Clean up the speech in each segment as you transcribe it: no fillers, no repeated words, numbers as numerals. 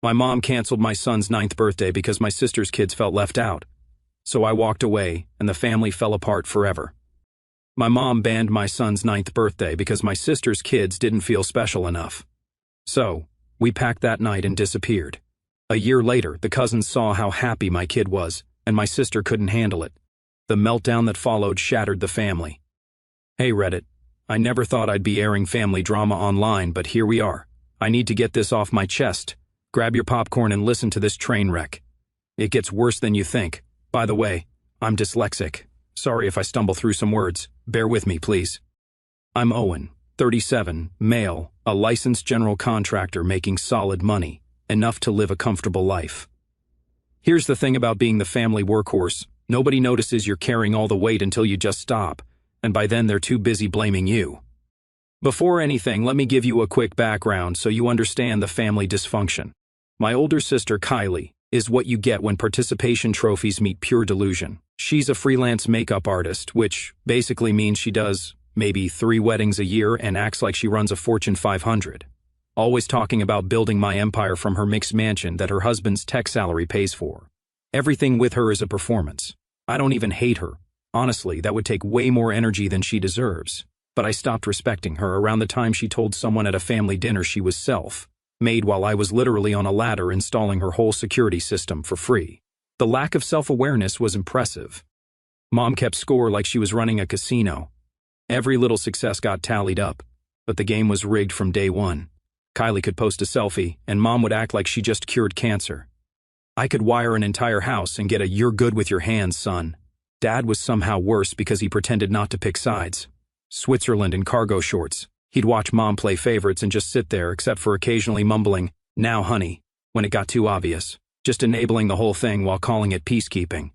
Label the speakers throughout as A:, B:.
A: My mom canceled my son's 9th birthday because my sister's kids felt left out. So I walked away, and the family fell apart forever. My mom banned my son's 9th birthday because my sister's kids didn't feel special enough. So, we packed that night and disappeared. A year later, the cousins saw how happy my kid was, and my sister couldn't handle it. The meltdown that followed shattered the family. Hey Reddit, I never thought I'd be airing family drama online, but here we are. I need to get this off my chest. Grab your popcorn and listen to this train wreck. It gets worse than you think. By the way, I'm dyslexic. Sorry if I stumble through some words. Bear with me, please. I'm Owen, 37, male, a licensed general contractor making solid money, enough to live a comfortable life. Here's the thing about being the family workhorse. Nobody notices you're carrying all the weight until you just stop, and by then they're too busy blaming you. Before anything, let me give you a quick background so you understand the family dysfunction. My older sister, Kylie, is what you get when participation trophies meet pure delusion. She's a freelance makeup artist, which basically means she does maybe 3 weddings a year and acts like she runs a Fortune 500. Always talking about building my empire from her mixed mansion that her husband's tech salary pays for. Everything with her is a performance. I don't even hate her. Honestly, that would take way more energy than she deserves. But I stopped respecting her around the time she told someone at a family dinner she was self-made while I was literally on a ladder installing her whole security system for free. The lack of self-awareness was impressive. Mom kept score like she was running a casino. Every little success got tallied up, but the game was rigged from day one. Kylie could post a selfie, and Mom would act like she just cured cancer. I could wire an entire house and get a "you're good with your hands, son." Dad was somehow worse because he pretended not to pick sides. Switzerland in cargo shorts. He'd watch Mom play favorites and just sit there, except for occasionally mumbling, "Now, honey," when it got too obvious, just enabling the whole thing while calling it peacekeeping.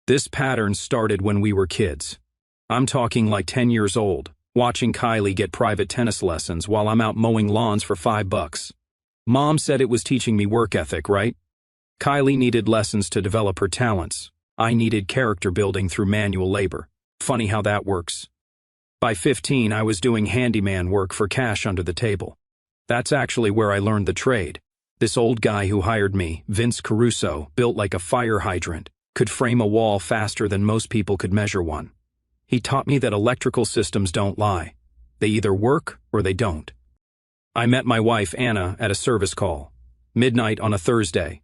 A: This pattern started when we were kids. I'm talking like 10 years old, watching Kylie get private tennis lessons while I'm out mowing lawns for $5. Mom said it was teaching me work ethic, right? Kylie needed lessons to develop her talents. I needed character building through manual labor. Funny how that works. By 15, I was doing handyman work for cash under the table. That's actually where I learned the trade. This old guy who hired me, Vince Caruso, built like a fire hydrant, could frame a wall faster than most people could measure one. He taught me that electrical systems don't lie. They either work or they don't. I met my wife, Anna, at a service call. Midnight on a Thursday.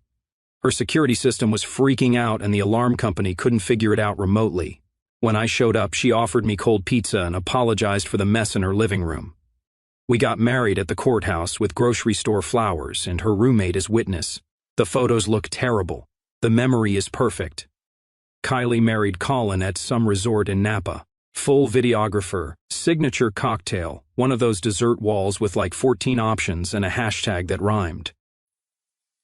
A: Her security system was freaking out and the alarm company couldn't figure it out remotely. When I showed up, she offered me cold pizza and apologized for the mess in her living room. We got married at the courthouse with grocery store flowers and her roommate as witness. The photos look terrible. The memory is perfect. Kylie married Colin at some resort in Napa. Full videographer, signature cocktail, one of those dessert walls with like 14 options and a hashtag that rhymed.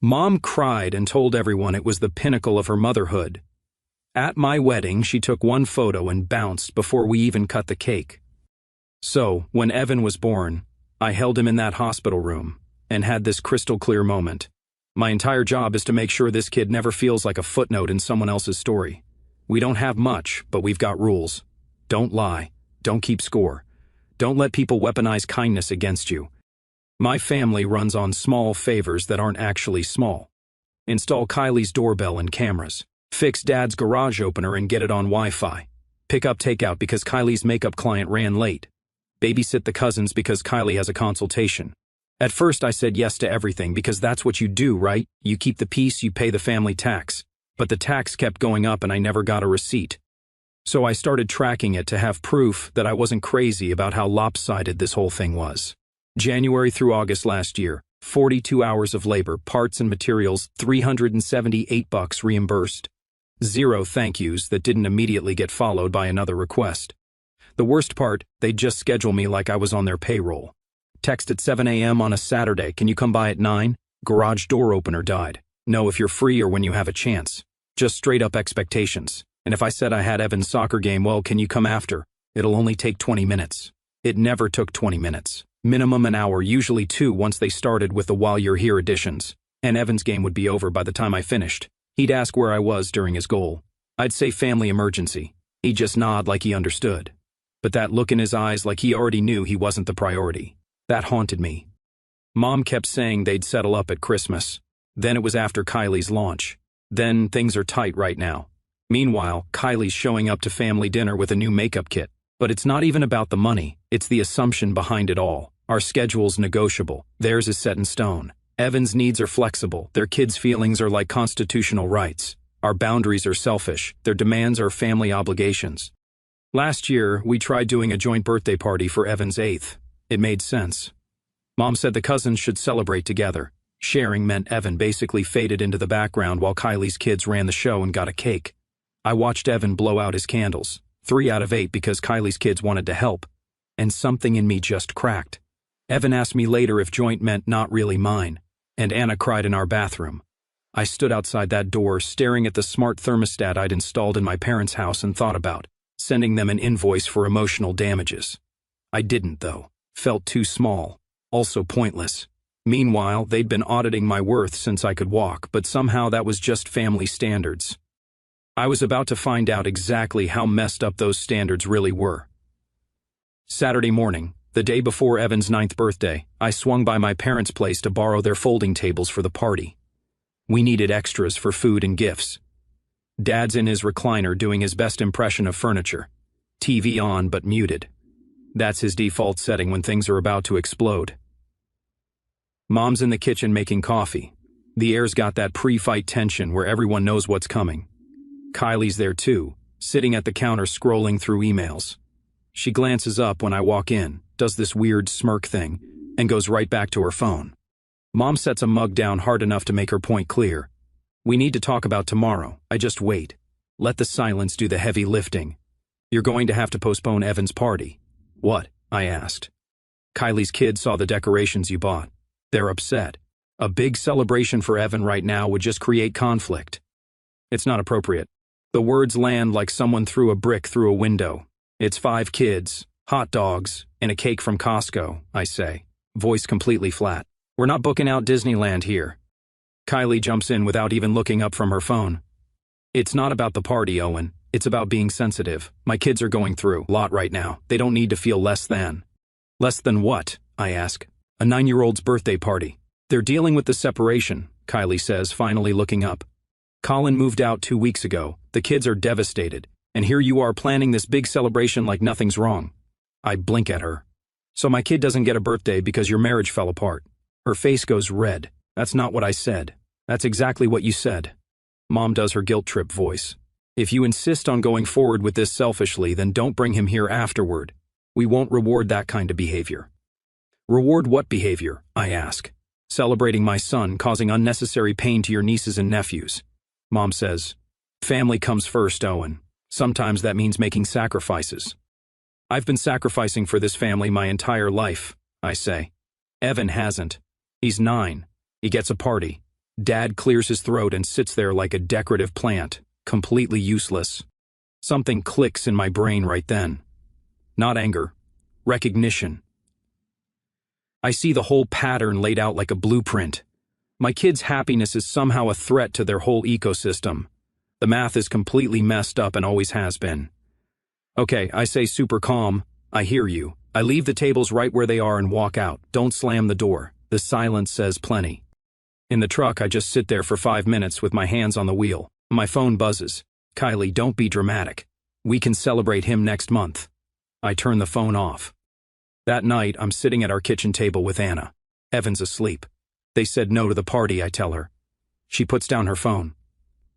A: Mom cried and told everyone it was the pinnacle of her motherhood. At my wedding, she took one photo and bounced before we even cut the cake. So, when Evan was born, I held him in that hospital room and had this crystal clear moment. My entire job is to make sure this kid never feels like a footnote in someone else's story. We don't have much, but we've got rules. Don't lie. Don't keep score. Don't let people weaponize kindness against you. My family runs on small favors that aren't actually small. Install Kylie's doorbell and cameras. Fix Dad's garage opener and get it on Wi-Fi. Pick up takeout because Kylie's makeup client ran late. Babysit the cousins because Kylie has a consultation. At first I said yes to everything because that's what you do, right? You keep the peace, you pay the family tax. But the tax kept going up and I never got a receipt. So I started tracking it to have proof that I wasn't crazy about how lopsided this whole thing was. January through August last year, 42 hours of labor, parts and materials, $378 reimbursed. 0 thank yous that didn't immediately get followed by another request. The worst part, they'd just schedule me like I was on their payroll. Text at 7 a.m. on a Saturday, can you come by at 9? Garage door opener died. No, if you're free or when you have a chance. Just straight up expectations. And if I said I had Evan's soccer game, well, can you come after? It'll only take 20 minutes. It never took 20 minutes. Minimum an hour, usually 2 once they started with the while you're here additions. And Evan's game would be over by the time I finished. He'd ask where I was during his goal. I'd say family emergency. He'd just nod like he understood. But that look in his eyes like he already knew he wasn't the priority. That haunted me. Mom kept saying they'd settle up at Christmas. Then it was after Kylie's launch. Then things are tight right now. Meanwhile, Kylie's showing up to family dinner with a new makeup kit. But it's not even about the money, it's the assumption behind it all. Our schedule's negotiable, theirs is set in stone. Evan's needs are flexible, their kids' feelings are like constitutional rights. Our boundaries are selfish, their demands are family obligations. Last year, we tried doing a joint birthday party for Evan's 8th. It made sense. Mom said the cousins should celebrate together. Sharing meant Evan basically faded into the background while Kylie's kids ran the show and got a cake. I watched Evan blow out his candles, 3 out of 8 because Kylie's kids wanted to help, and something in me just cracked. Evan asked me later if joint meant not really mine, and Anna cried in our bathroom. I stood outside that door staring at the smart thermostat I'd installed in my parents' house and thought about sending them an invoice for emotional damages. I didn't, though. Felt too small. Also pointless. Meanwhile, they'd been auditing my worth since I could walk, but somehow that was just family standards. I was about to find out exactly how messed up those standards really were. Saturday morning, the day before Evan's 9th birthday, I swung by my parents' place to borrow their folding tables for the party. We needed extras for food and gifts. Dad's in his recliner doing his best impression of furniture. TV on but muted. That's his default setting when things are about to explode. Mom's in the kitchen making coffee. The air's got that pre-fight tension where everyone knows what's coming. Kylie's there too, sitting at the counter scrolling through emails. She glances up when I walk in, does this weird smirk thing, and goes right back to her phone. Mom sets a mug down hard enough to make her point clear. We need to talk about tomorrow. I just wait. Let the silence do the heavy lifting. You're going to have to postpone Evan's party. What? I asked. Kylie's kids saw the decorations you bought. They're upset. A big celebration for Evan right now would just create conflict. It's not appropriate. The words land like someone threw a brick through a window. It's 5 kids, hot dogs, and a cake from Costco, I say, voice completely flat. We're not booking out Disneyland here. Kylie jumps in without even looking up from her phone. It's not about the party, Owen. It's about being sensitive. My kids are going through a lot right now. They don't need to feel less than. Less than what? I ask. A 9-year-old's birthday party. They're dealing with the separation, Kylie says, finally looking up. Colin moved out 2 weeks ago. The kids are devastated. And here you are planning this big celebration like nothing's wrong. I blink at her. So my kid doesn't get a birthday because your marriage fell apart. Her face goes red. That's not what I said. That's exactly what you said. Mom does her guilt trip voice. If you insist on going forward with this selfishly, then don't bring him here afterward. We won't reward that kind of behavior. Reward what behavior? I ask. Celebrating my son, causing unnecessary pain to your nieces and nephews. Mom says, family comes first, Owen. Sometimes that means making sacrifices. I've been sacrificing for this family my entire life, I say. Evan hasn't. He's 9. He gets a party. Dad clears his throat and sits there like a decorative plant, completely useless. Something clicks in my brain right then. Not anger. Recognition. I see the whole pattern laid out like a blueprint. My kid's happiness is somehow a threat to their whole ecosystem. The math is completely messed up and always has been. Okay, I say super calm. I hear you. I leave the tables right where they are and walk out. Don't slam the door. The silence says plenty. In the truck, I just sit there for 5 minutes with my hands on the wheel. My phone buzzes. Kylie, don't be dramatic. We can celebrate him next month. I turn the phone off. That night, I'm sitting at our kitchen table with Anna. Evan's asleep. They said no to the party, I tell her. She puts down her phone.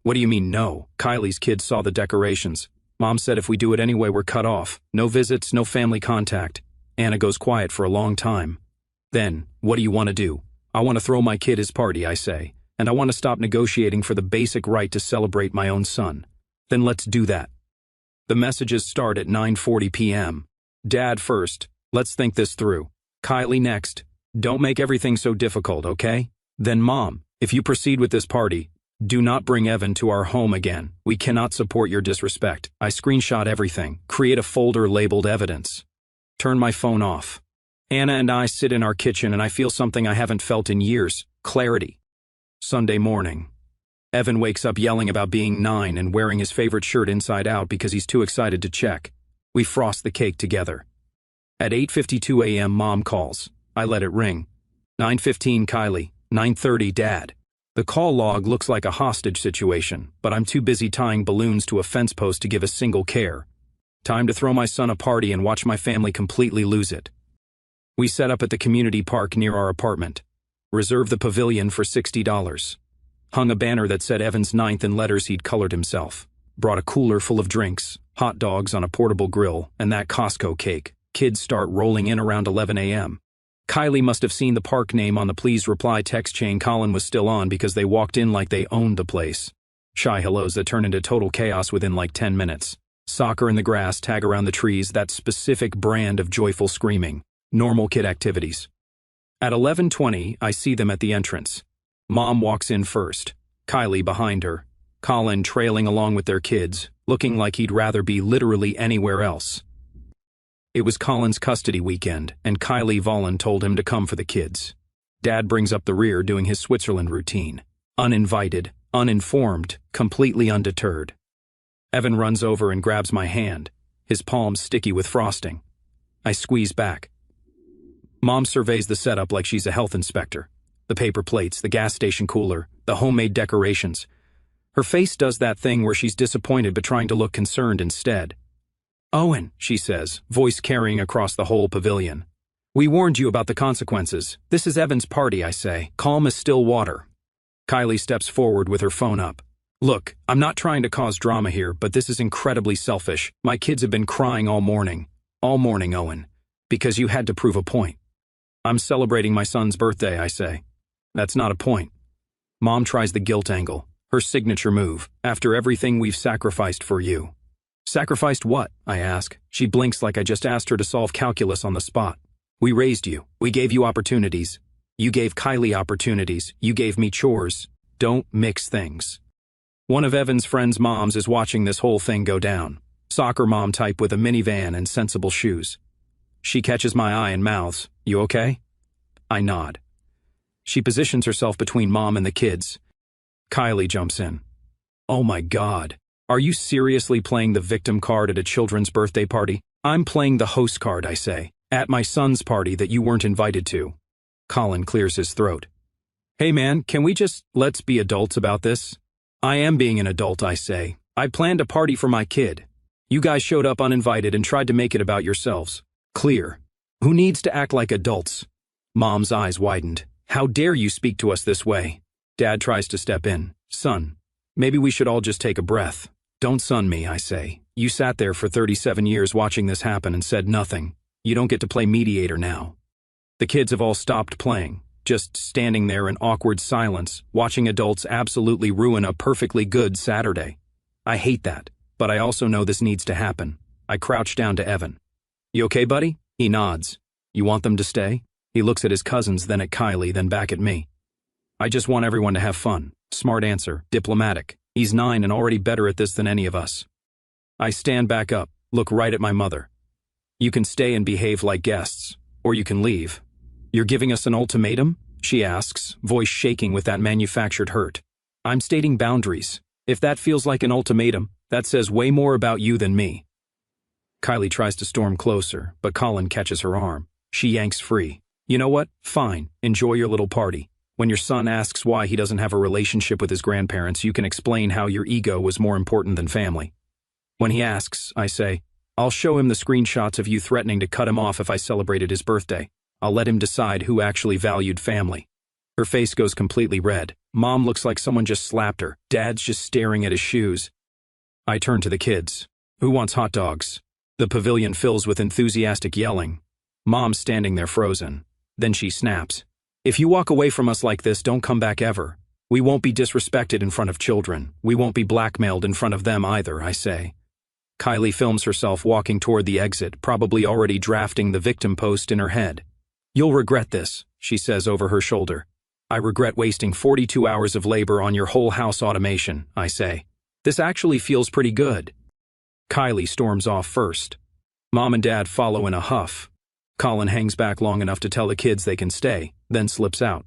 A: What do you mean no? Kylie's kids saw the decorations. Mom said if we do it anyway, we're cut off. No visits, no family contact. Anna goes quiet for a long time. Then, what do you want to do? I want to throw my kid his party, I say, and I want to stop negotiating for the basic right to celebrate my own son. Then let's do that. The messages start at 9:40 p.m. Dad first. Let's think this through. Kylie next. Don't make everything so difficult, okay? Then Mom, if you proceed with this party, do not bring Evan to our home again. We cannot support your disrespect. I screenshot everything, create a folder labeled evidence. Turn my phone off. Anna and I sit in our kitchen and I feel something I haven't felt in years. Clarity. Sunday morning. Evan wakes up yelling about being 9 and wearing his favorite shirt inside out because he's too excited to check. We frost the cake together. At 8:52 a.m. Mom calls. I let it ring. 9:15 Kylie. 9:30 Dad. The call log looks like a hostage situation, but I'm too busy tying balloons to a fence post to give a single care. Time to throw my son a party and watch my family completely lose it. We set up at the community park near our apartment. Reserved the pavilion for $60. Hung a banner that said Evan's 9th in letters he'd colored himself. Brought a cooler full of drinks, hot dogs on a portable grill, and that Costco cake. Kids start rolling in around 11 a.m. Kylie must have seen the park name on the please reply text chain Colin was still on because they walked in like they owned the place. Shy hellos that turn into total chaos within like 10 minutes. Soccer in the grass, tag around the trees, that specific brand of joyful screaming. Normal kid activities. At 11:20, I see them at the entrance. Mom walks in first, Kylie behind her, Colin trailing along with their kids, looking like he'd rather be literally anywhere else. It was Colin's custody weekend, and Kylie Volin told him to come for the kids. Dad brings up the rear doing his Switzerland routine. Uninvited, uninformed, completely undeterred. Evan runs over and grabs my hand, his palms sticky with frosting. I squeeze back. Mom surveys the setup like she's a health inspector. The paper plates, the gas station cooler, the homemade decorations. Her face does that thing where she's disappointed but trying to look concerned instead. "Owen," she says, voice carrying across the whole pavilion. "We warned you about the consequences. This is Evan's party," I say, calm as still water. Kylie steps forward with her phone up. "Look, I'm not trying to cause drama here, but this is incredibly selfish. My kids have been crying all morning, Owen, because you had to prove a point." "I'm celebrating my son's birthday," I say. "That's not a point." Mom tries the guilt angle, her signature move, "After everything we've sacrificed for you." "Sacrificed what?" I ask. She blinks like I just asked her to solve calculus on the spot. "We raised you. We gave you opportunities. You gave Kylie opportunities. You gave me chores. Don't mix things." One of Evan's friend's moms is watching this whole thing go down. Soccer mom type with a minivan and sensible shoes. She catches my eye and mouths, "You okay?" I nod. She positions herself between Mom and the kids. Kylie jumps in. "Oh my God. Are you seriously playing the victim card at a children's birthday party?" "I'm playing the host card," I say, "at my son's party that you weren't invited to." Colin clears his throat. "Hey man, can we let's be adults about this?" "I am being an adult," I say. "I planned a party for my kid. You guys showed up uninvited and tried to make it about yourselves. Clear. Who needs to act like adults?" Mom's eyes widened. "How dare you speak to us this way?" Dad tries to step in. "Son, maybe we should all just take a breath." "Don't son me," I say. "You sat there for 37 years watching this happen and said nothing. You don't get to play mediator now." The kids have all stopped playing, just standing there in awkward silence, watching adults absolutely ruin a perfectly good Saturday. I hate that, but I also know this needs to happen. I crouch down to Evan. "You okay, buddy?" He nods. "You want them to stay?" He looks at his cousins, then at Kylie, then back at me. "I just want everyone to have fun." Smart answer, diplomatic. He's 9 and already better at this than any of us. I stand back up, look right at my mother. "You can stay and behave like guests, or you can leave." "You're giving us an ultimatum?" she asks, voice shaking with that manufactured hurt. "I'm stating boundaries. If that feels like an ultimatum, that says way more about you than me." Kylie tries to storm closer, but Colin catches her arm. She yanks free. "You know what? Fine. Enjoy your little party. When your son asks why he doesn't have a relationship with his grandparents, you can explain how your ego was more important than family." When he asks, I say, "I'll show him the screenshots of you threatening to cut him off if I celebrated his birthday. I'll let him decide who actually valued family." Her face goes completely red. Mom looks like someone just slapped her. Dad's just staring at his shoes. I turn to the kids. "Who wants hot dogs?" The pavilion fills with enthusiastic yelling. Mom's standing there frozen. Then she snaps. "If you walk away from us like this, don't come back ever. We won't be disrespected in front of children. We won't be blackmailed in front of them either," I say. Kylie films herself walking toward the exit, probably already drafting the victim post in her head. "You'll regret this," she says over her shoulder. "I regret wasting 42 hours of labor on your whole house automation," I say. "This actually feels pretty good." Kylie storms off first. Mom and Dad follow in a huff. Colin hangs back long enough to tell the kids they can stay, then slips out.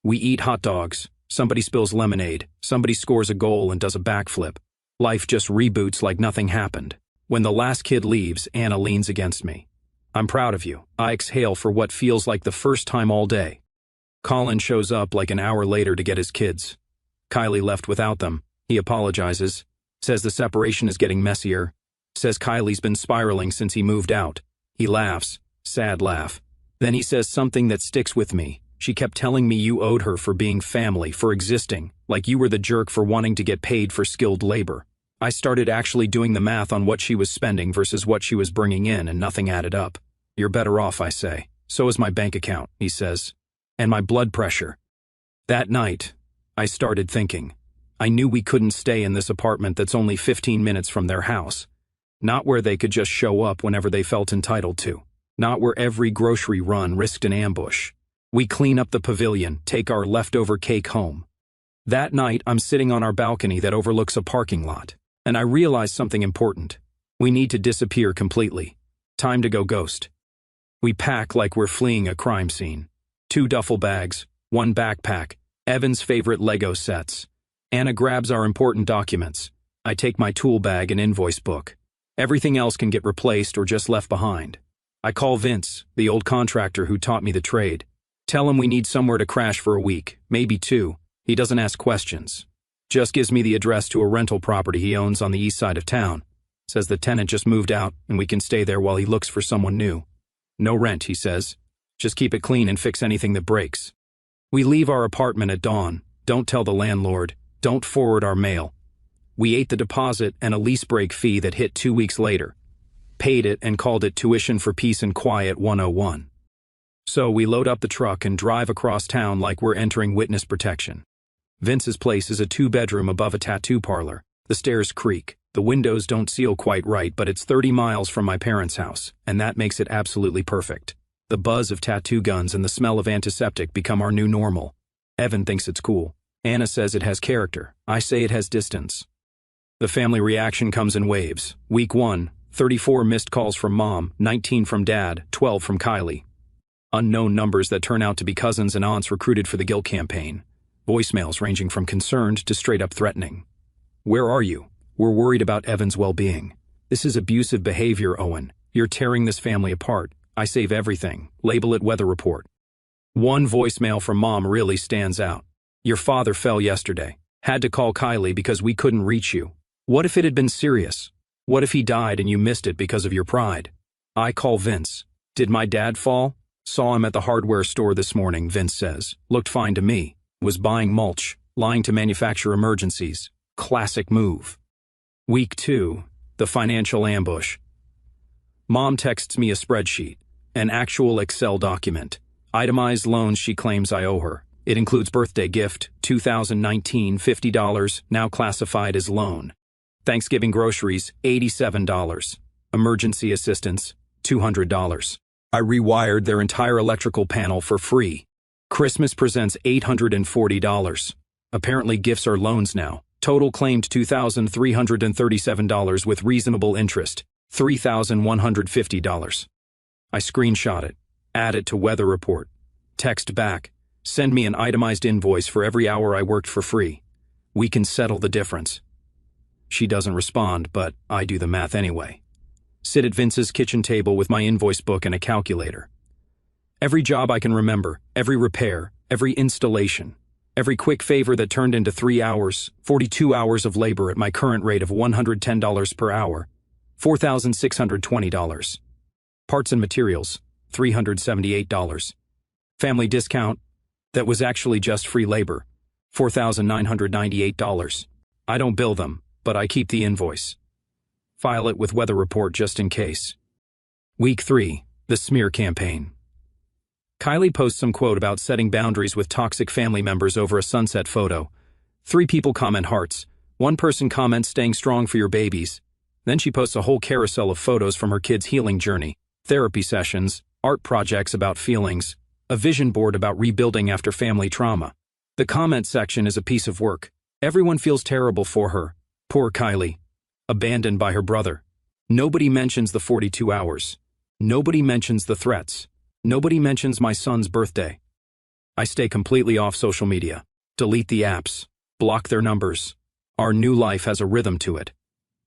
A: We eat hot dogs. Somebody spills lemonade. Somebody scores a goal and does a backflip. Life just reboots like nothing happened. When the last kid leaves, Anna leans against me. "I'm proud of you." I exhale for what feels like the first time all day. Colin shows up like an hour later to get his kids. Kylie left without them. He apologizes. Says the separation is getting messier. Says Kylie's been spiraling since he moved out. He laughs. Sad laugh. Then he says something that sticks with me. She kept telling me you owed her for being family, for existing, like you were the jerk for wanting to get paid for skilled labor. I started actually doing the math on what she was spending versus what she was bringing in, and nothing added up. You're better off, I say. So is my bank account, he says. And my blood pressure. That night, I started thinking. I knew we couldn't stay in this apartment that's only 15 minutes from their house. Not where they could just show up whenever they felt entitled to. Not where every grocery run risked an ambush. We clean up the pavilion, take our leftover cake home. That night, I'm sitting on our balcony that overlooks a parking lot, and I realize something important. We need to disappear completely. Time to go ghost. We pack like we're fleeing a crime scene. 2 duffel bags, 1 backpack, Evan's favorite Lego sets. Anna grabs our important documents. I take my tool bag and invoice book. Everything else can get replaced or just left behind. I call Vince, the old contractor who taught me the trade. Tell him we need somewhere to crash for a week, maybe 2. He doesn't ask questions. Just gives me the address to a rental property he owns on the east side of town. Says the tenant just moved out and we can stay there while he looks for someone new. No rent, he says. Just keep it clean and fix anything that breaks. We leave our apartment at dawn. Don't tell the landlord. Don't forward our mail. We ate the deposit and a lease break fee that hit 2 weeks later. Paid it and called it Tuition for Peace and Quiet 101. So we load up the truck and drive across town like we're entering witness protection. Vince's place is a 2-bedroom above a tattoo parlor. The stairs creak. The windows don't seal quite right, but it's 30 miles from my parents' house, and that makes it absolutely perfect. The buzz of tattoo guns and the smell of antiseptic become our new normal. Evan thinks it's cool. Anna says it has character. I say it has distance. The family reaction comes in waves. Week 1, 34 missed calls from Mom, 19 from Dad, 12 from Kylie. Unknown numbers that turn out to be cousins and aunts recruited for the guilt campaign. Voicemails ranging from concerned to straight-up threatening. Where are you? We're worried about Evan's well-being. This is abusive behavior, Owen. You're tearing this family apart. I save everything. Label it weather report. One voicemail from Mom really stands out. Your father fell yesterday. Had to call Kylie because we couldn't reach you. What if it had been serious? What if he died and you missed it because of your pride? I call Vince. Did my dad fall? Saw him at the hardware store this morning, Vince says. Looked fine to me. Was buying mulch. Lying to manufacture emergencies. Classic move. Week 2, the financial ambush. Mom texts me a spreadsheet. An actual Excel document. Itemized loans she claims I owe her. It includes birthday gift, 2019, $50, now classified as loan. Thanksgiving groceries, $87. Emergency assistance, $200. I rewired their entire electrical panel for free. Christmas presents $840. Apparently gifts are loans now. Total claimed $2,337 with reasonable interest, $3,150. I screenshot it, add it to weather report. Text back, send me an itemized invoice for every hour I worked for free. We can settle the difference. She doesn't respond, but I do the math anyway. Sit at Vince's kitchen table with my invoice book and a calculator. Every job I can remember, every repair, every installation, every quick favor that turned into 3 hours, 42 hours of labor at my current rate of $110 per hour, $4,620. Parts and materials, $378. Family discount, that was actually just free labor, $4,998. I don't bill them, but I keep the invoice. File it with weather report just in case. Week 3, the smear campaign. Kylie posts some quote about setting boundaries with toxic family members over a sunset photo. 3 people comment hearts. 1 person comments staying strong for your babies. Then she posts a whole carousel of photos from her kids' healing journey, therapy sessions, art projects about feelings, a vision board about rebuilding after family trauma. The comment section is a piece of work. Everyone feels terrible for her. Poor Kylie. Abandoned by her brother. Nobody mentions the 42 hours. Nobody mentions the threats. Nobody mentions my son's birthday. I stay completely off social media. Delete the apps. Block their numbers. Our new life has a rhythm to it.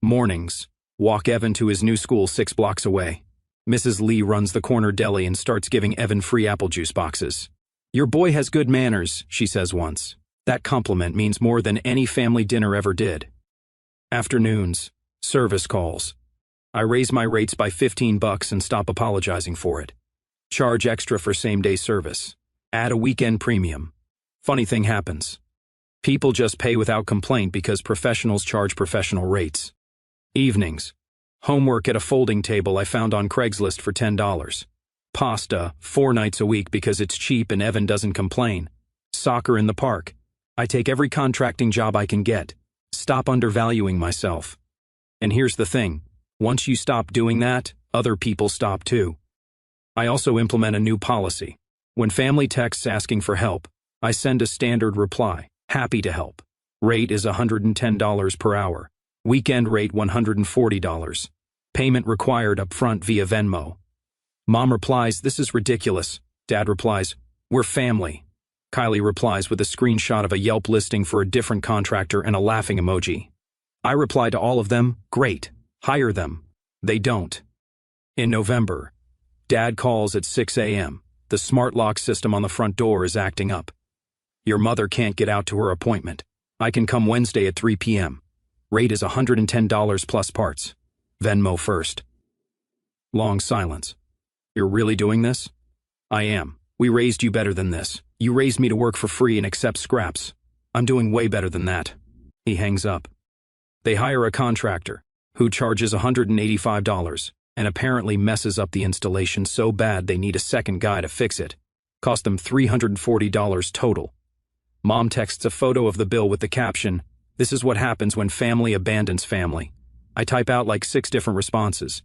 A: Mornings. Walk Evan to his new school 6 blocks away. Mrs. Lee runs the corner deli and starts giving Evan free apple juice boxes. Your boy has good manners, she says once. That compliment means more than any family dinner ever did. Afternoons, service calls. I raise my rates by $15 and stop apologizing for it. Charge extra for same-day service. Add a weekend premium. Funny thing happens. People just pay without complaint because professionals charge professional rates. Evenings. Homework at a folding table I found on Craigslist for $10. Pasta, 4 nights a week because it's cheap and Evan doesn't complain. Soccer in the park. I take every contracting job I can get. Stop undervaluing myself. And here's the thing. Once you stop doing that, other people stop too. I also implement a new policy. When family texts asking for help, I send a standard reply, happy to help. Rate is $110 per hour. Weekend rate $140. Payment required upfront via Venmo. Mom replies, this is ridiculous. Dad replies, we're family. Kylie replies with a screenshot of a Yelp listing for a different contractor and a laughing emoji. I reply to all of them, great, hire them. They don't. In November, Dad calls at 6 a.m. The smart lock system on the front door is acting up. Your mother can't get out to her appointment. I can come Wednesday at 3 p.m. Rate is $110 plus parts. Venmo first. Long silence. You're really doing this? I am. We raised you better than this. You raised me to work for free and accept scraps. I'm doing way better than that. He hangs up. They hire a contractor, who charges $185, and apparently messes up the installation so bad they need a second guy to fix it. Cost them $340 total. Mom texts a photo of the bill with the caption, this is what happens when family abandons family. I type out like 6 different responses.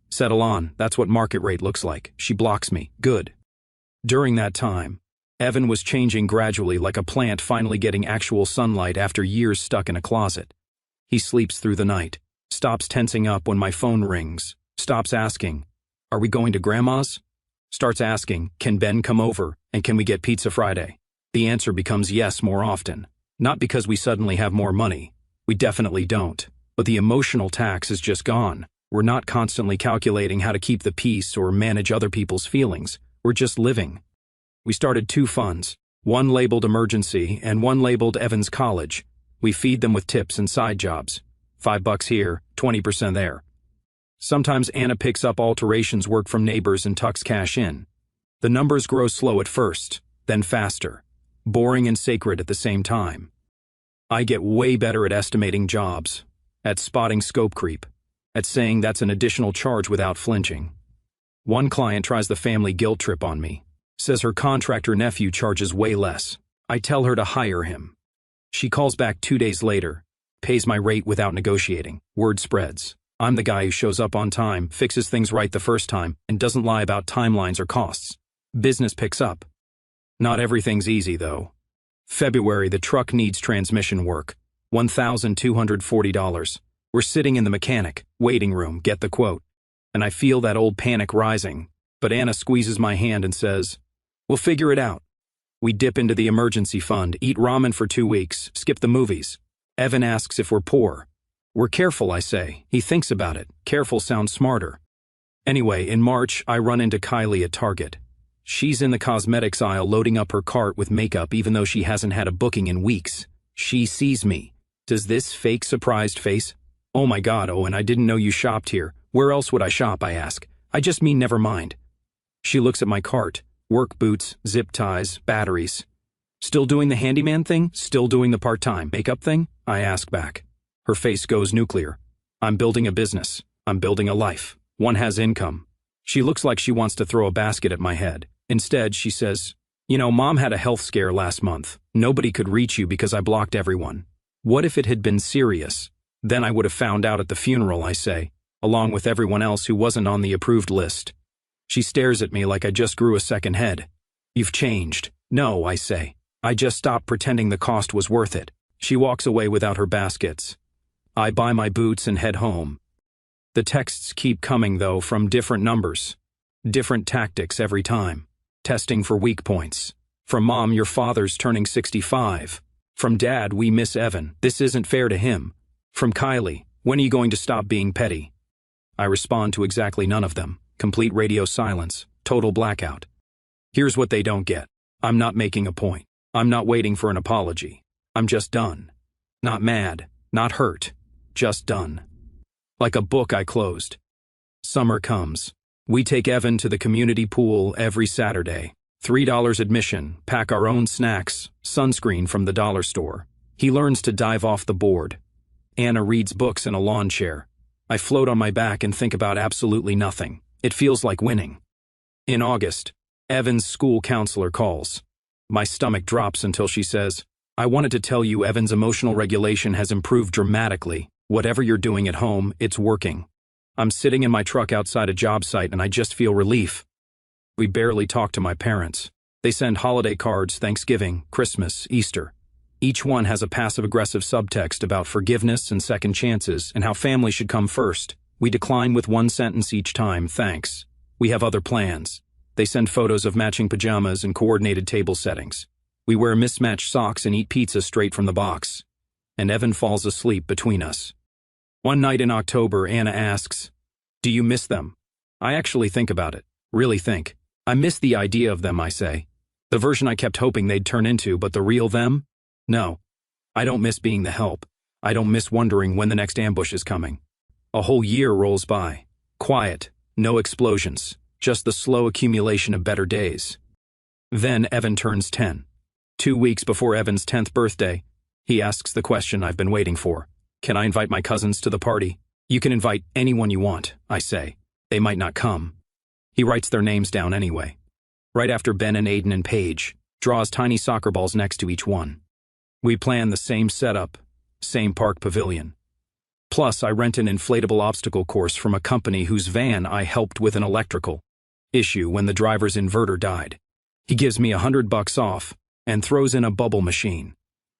A: Settle on, that's what market rate looks like. She blocks me. Good. During that time, Evan was changing gradually like a plant finally getting actual sunlight after years stuck in a closet. He sleeps through the night, stops tensing up when my phone rings, stops asking, are we going to Grandma's? Starts asking, can Ben come over, and can we get pizza Friday? The answer becomes yes more often. Not because we suddenly have more money. We definitely don't. But the emotional tax is just gone. We're not constantly calculating how to keep the peace or manage other people's feelings. We're just living. We started 2 funds, one labeled emergency and one labeled Evan's college. We feed them with tips and side jobs. $5 here, 20% there. Sometimes Anna picks up alterations work from neighbors and tucks cash in. The numbers grow slow at first, then faster. Boring and sacred at the same time. I get way better at estimating jobs, at spotting scope creep, at saying that's an additional charge without flinching. One client tries the family guilt trip on me, says her contractor nephew charges way less. I tell her to hire him. She calls back 2 days later, pays my rate without negotiating. Word spreads. I'm the guy who shows up on time, fixes things right the first time, and doesn't lie about timelines or costs. Business picks up. Not everything's easy, though. February, the truck needs transmission work. $1,240. We're sitting in the mechanic, waiting room, get the quote. And I feel that old panic rising, but Anna squeezes my hand and says, we'll figure it out. We dip into the emergency fund, eat ramen for 2 weeks, skip the movies. Evan asks if we're poor. We're careful, I say. He thinks about it. Careful sounds smarter. Anyway, in March, I run into Kylie at Target. She's in the cosmetics aisle loading up her cart with makeup even though she hasn't had a booking in weeks. She sees me. Does this fake surprised face? Oh my God, Owen, I didn't know you shopped here. Where else would I shop, I ask. I just mean never mind. She looks at my cart. Work boots, zip ties, batteries. Still doing the handyman thing? Still doing the part-time makeup thing? I ask back. Her face goes nuclear. I'm building a business. I'm building a life. One has income. She looks like she wants to throw a basket at my head. Instead, she says, you know, Mom had a health scare last month. Nobody could reach you because I blocked everyone. What if it had been serious? Then I would have found out at the funeral, I say, along with everyone else who wasn't on the approved list. She stares at me like I just grew a second head. You've changed. No, I say. I just stopped pretending the cost was worth it. She walks away without her baskets. I buy my boots and head home. The texts keep coming, though, from different numbers. Different tactics every time. Testing for weak points. From Mom, your father's turning 65. From Dad, we miss Evan. This isn't fair to him. From Kylie, when are you going to stop being petty? I respond to exactly none of them. Complete radio silence. Total blackout. Here's what they don't get. I'm not making a point. I'm not waiting for an apology. I'm just done. Not mad, not hurt, just done. Like a book I closed. Summer comes. We take Evan to the community pool every Saturday. $3 admission, pack our own snacks, sunscreen from the dollar store. He learns to dive off the board. Anna reads books in a lawn chair. I float on my back and think about absolutely nothing. It feels like winning. In August, Evan's school counselor calls. My stomach drops until she says, I wanted to tell you Evan's emotional regulation has improved dramatically. Whatever you're doing at home, it's working. I'm sitting in my truck outside a job site and I just feel relief. We barely talk to my parents. They send holiday cards, Thanksgiving, Christmas, Easter. Each one has a passive-aggressive subtext about forgiveness and second chances and how family should come first. We decline with one sentence each time, thanks. We have other plans. They send photos of matching pajamas and coordinated table settings. We wear mismatched socks and eat pizza straight from the box. And Evan falls asleep between us. One night in October, Anna asks, do you miss them? I actually think about it. Really think. I miss the idea of them, I say. The version I kept hoping they'd turn into, but the real them? No. I don't miss being the help. I don't miss wondering when the next ambush is coming. A whole year rolls by. Quiet. No explosions. Just the slow accumulation of better days. Then Evan turns 10. 2 weeks before Evan's 10th birthday, he asks the question I've been waiting for. Can I invite my cousins to the party? You can invite anyone you want, I say. They might not come. He writes their names down anyway. Right after Ben and Aiden and Paige, draws tiny soccer balls next to each one. We plan the same setup, same park pavilion. Plus, I rent an inflatable obstacle course from a company whose van I helped with an electrical issue when the driver's inverter died. He gives me $100 off and throws in a bubble machine.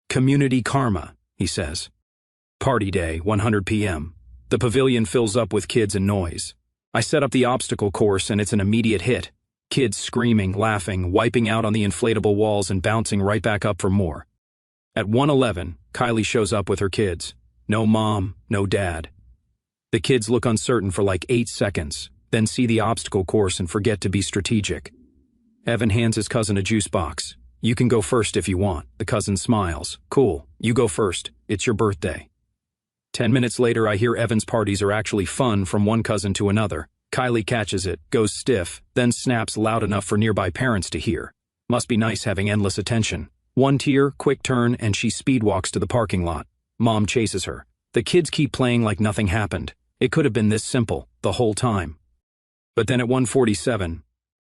A: Community karma, he says. Party day, 100 p.m. The pavilion fills up with kids and noise. I set up the obstacle course and it's an immediate hit. Kids screaming, laughing, wiping out on the inflatable walls and bouncing right back up for more. At 1:11, Kylie shows up with her kids. No mom, no dad. The kids look uncertain for like 8 seconds, then see the obstacle course and forget to be strategic. Evan hands his cousin a juice box. You can go first if you want. The cousin smiles. Cool, you go first. It's your birthday. 10 minutes later, I hear Evan's parties are actually fun from one cousin to another. Kylie catches it, goes stiff, then snaps loud enough for nearby parents to hear. Must be nice having endless attention. One tear, quick turn, and she speedwalks to the parking lot. Mom chases her. The kids keep playing like nothing happened. It could have been this simple, the whole time. But then at 1:47,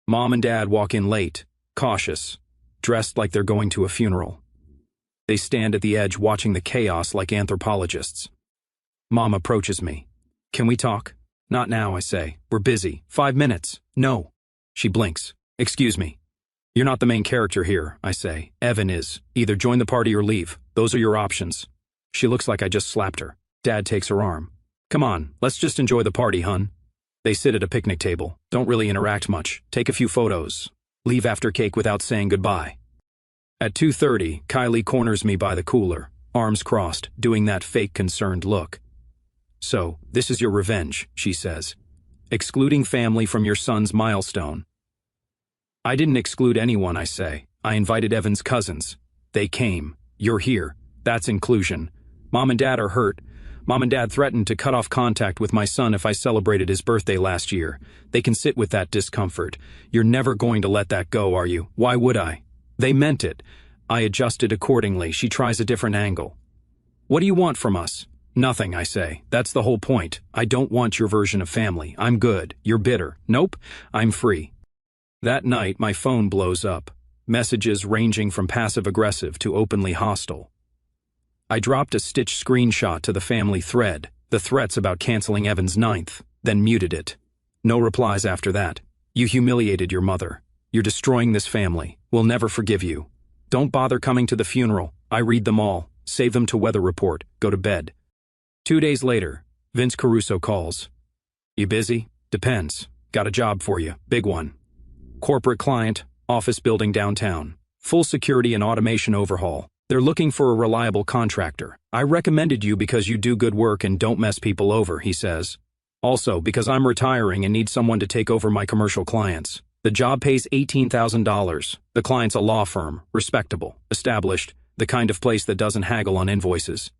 A: Mom and Dad walk in late, cautious, dressed like they're going to a funeral. They stand at the edge watching the chaos like anthropologists. Mom approaches me. Can we talk? Not now, I say. We're busy. 5 minutes. No. She blinks. Excuse me. You're not the main character here, I say. Evan is. Either join the party or leave. Those are your options. She looks like I just slapped her. Dad takes her arm. Come on, let's just enjoy the party, hun. They sit at a picnic table. Don't really interact much. Take a few photos. Leave after cake without saying goodbye. At 2:30, Kylie corners me by the cooler, arms crossed, doing that fake concerned look. So, this is your revenge, she says. Excluding family from your son's milestone. I didn't exclude anyone, I say. I invited Evan's cousins. They came. You're here. That's inclusion. Mom and Dad are hurt. Mom and Dad threatened to cut off contact with my son if I celebrated his birthday last year. They can sit with that discomfort. You're never going to let that go, are you? Why would I? They meant it. I adjusted accordingly. She tries a different angle. What do you want from us? Nothing, I say. That's the whole point. I don't want your version of family. I'm good. You're bitter. Nope. I'm free. That night, my phone blows up. Messages ranging from passive-aggressive to openly hostile. I dropped a stitched screenshot to the family thread, the threats about canceling Evan's 9th, then muted it. No replies after that. You humiliated your mother. You're destroying this family. We'll never forgive you. Don't bother coming to the funeral. I read them all. Save them to Weather Report. Go to bed. 2 days later, Vince Caruso calls. You busy? Depends. Got a job for you. Big one. Corporate client, office building downtown. Full security and automation overhaul. They're looking for a reliable contractor. I recommended you because you do good work and don't mess people over, he says. Also, because I'm retiring and need someone to take over my commercial clients. The job pays $18,000. The client's a law firm, respectable, established. the kind of place that doesn't haggle on invoices.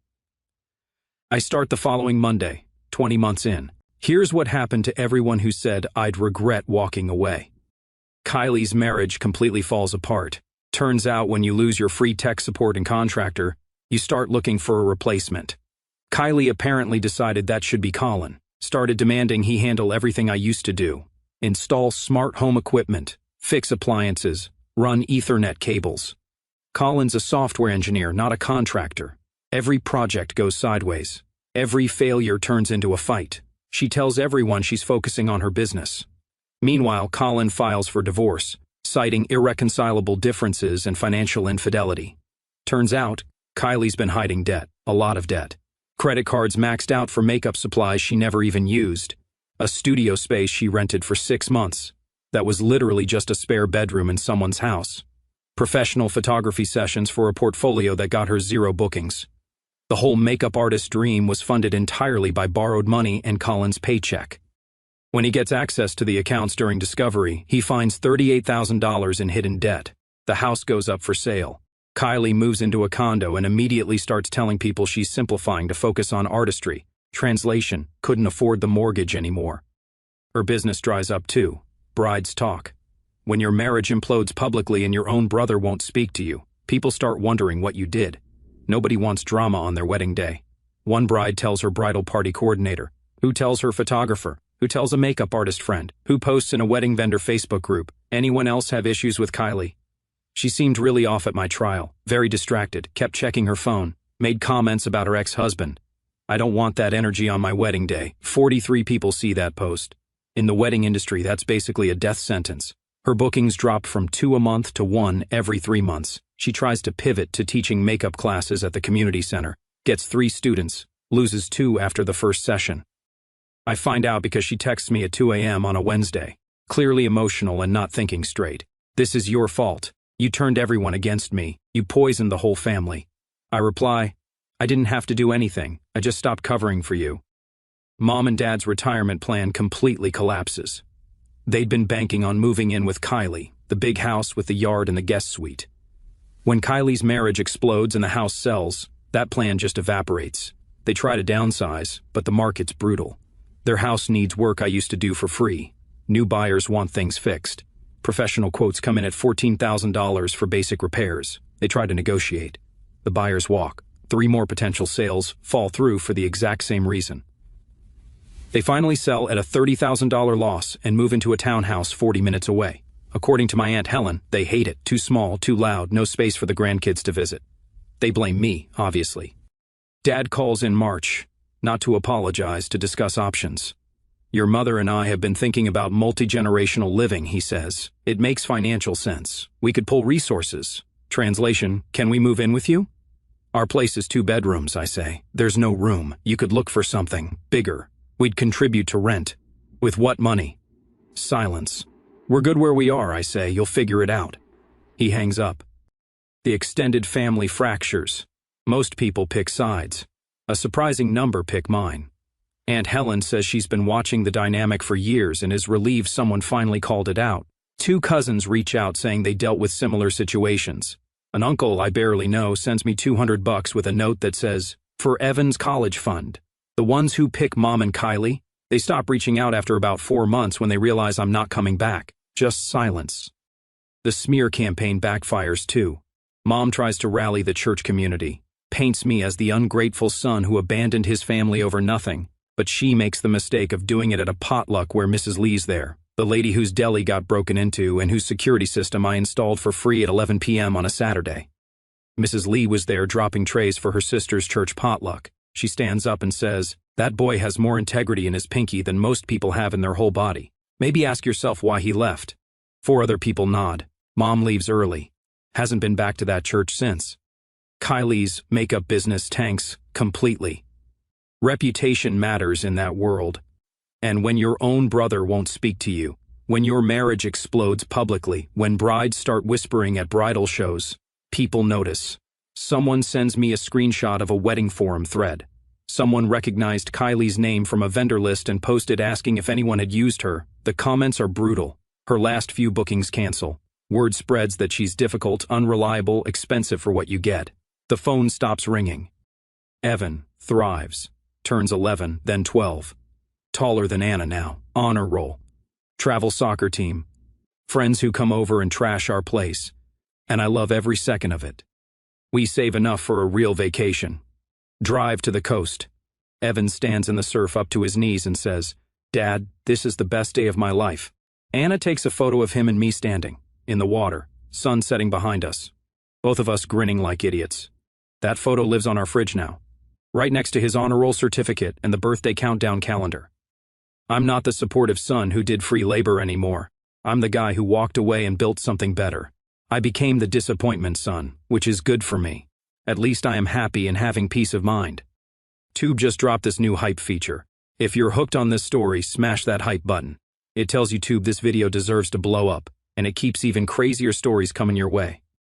A: I start the following Monday, 20 months in. Here's what happened to everyone who said I'd regret walking away. Kylie's marriage completely falls apart. Turns out when you lose your free tech support and contractor, you start looking for a replacement. Kylie apparently decided that should be Colin. Started demanding he handle everything I used to do. Install smart home equipment, fix appliances, run Ethernet cables. Colin's a software engineer, not a contractor. Every project goes sideways. Every failure turns into a fight. She tells everyone she's focusing on her business. Meanwhile, Colin files for divorce, citing irreconcilable differences and financial infidelity. Turns out, Kylie's been hiding debt, a lot of debt. Credit cards maxed out for makeup supplies she never even used. A studio space she rented for 6 months. That was literally just a spare bedroom in someone's house. Professional photography sessions for a portfolio that got her 0 bookings. The whole makeup artist dream was funded entirely by borrowed money and Colin's paycheck. When he gets access to the accounts during discovery, he finds $38,000 in hidden debt. The house goes up for sale. Kylie moves into a condo and immediately starts telling people she's simplifying to focus on artistry. Translation, couldn't afford the mortgage anymore. Her business dries up too. Brides talk. When your marriage implodes publicly and your own brother won't speak to you, people start wondering what you did. Nobody wants drama on their wedding day. One bride tells her bridal party coordinator, who tells her photographer, who tells a makeup artist friend, who posts in a wedding vendor Facebook group. Anyone else have issues with Kylie? She seemed really off at my trial, very distracted, kept checking her phone, made comments about her ex-husband. I don't want that energy on my wedding day. 43 people see that post. In the wedding industry, that's basically a death sentence. Her bookings dropped from 2 a month to 1 every 3 months. She tries to pivot to teaching makeup classes at the community center, gets 3 students, loses 2 after the first session. I find out because she texts me at 2 a.m. on a Wednesday, clearly emotional and not thinking straight. This is your fault. You turned everyone against me. You poisoned the whole family. I reply, I didn't have to do anything. I just stopped covering for you. Mom and Dad's retirement plan completely collapses. They'd been banking on moving in with Kylie, the big house with the yard and the guest suite. When Kylie's marriage explodes and the house sells, that plan just evaporates. They try to downsize, but the market's brutal. Their house needs work I used to do for free. New buyers want things fixed. Professional quotes come in at $14,000 for basic repairs. They try to negotiate. The buyers walk. 3 more potential sales fall through for the exact same reason. They finally sell at a $30,000 loss and move into a townhouse 40 minutes away. According to my Aunt Helen, they hate it. Too small, too loud, no space for the grandkids to visit. They blame me, obviously. Dad calls in March, not to apologize, to discuss options. Your mother and I have been thinking about multi-generational living, he says. It makes financial sense. We could pull resources. Translation, can we move in with you? Our place is 2 bedrooms, I say. There's no room. You could look for something bigger. We'd contribute to rent. With what money? Silence. We're good where we are, I say. You'll figure it out. He hangs up. The extended family fractures. Most people pick sides. A surprising number pick mine. Aunt Helen says she's been watching the dynamic for years and is relieved someone finally called it out. 2 cousins reach out saying they dealt with similar situations. An uncle I barely know sends me $200 with a note that says, "For Evan's college fund." The ones who pick Mom and Kylie, they stop reaching out after about 4 months when they realize I'm not coming back. Just silence. The smear campaign backfires too. Mom tries to rally the church community, paints me as the ungrateful son who abandoned his family over nothing. But she makes the mistake of doing it at a potluck where Mrs. Lee's there, the lady whose deli got broken into and whose security system I installed for free at 11 p.m. on a Saturday. Mrs. Lee was there dropping trays for her sister's church potluck. She stands up and says, "That boy has more integrity in his pinky than most people have in their whole body. Maybe ask yourself why he left." 4 other people nod. Mom leaves early. Hasn't been back to that church since. Kylie's makeup business tanks completely. Reputation matters in that world. And when your own brother won't speak to you, when your marriage explodes publicly, when brides start whispering at bridal shows, people notice. Someone sends me a screenshot of a wedding forum thread. Someone recognized Kylie's name from a vendor list and posted asking if anyone had used her. The comments are brutal. Her last few bookings cancel. Word spreads that she's difficult, unreliable, expensive for what you get. The phone stops ringing. Evan thrives, turns 11, then 12. Taller than Anna now, honor roll. Travel soccer team. Friends who come over and trash our place. And I love every second of it. We save enough for a real vacation. Drive to the coast. Evan stands in the surf up to his knees and says, "Dad, this is the best day of my life." Anna takes a photo of him and me standing, in the water, sun setting behind us. Both of us grinning like idiots. That photo lives on our fridge now, right next to his honor roll certificate and the birthday countdown calendar. I'm not the supportive son who did free labor anymore. I'm the guy who walked away and built something better. I became the disappointment son, which is good for me. At least I am happy and having peace of mind. Tube just dropped this new hype feature. If you're hooked on this story, smash that hype button. It tells YouTube this video deserves to blow up, and it keeps even crazier stories coming your way.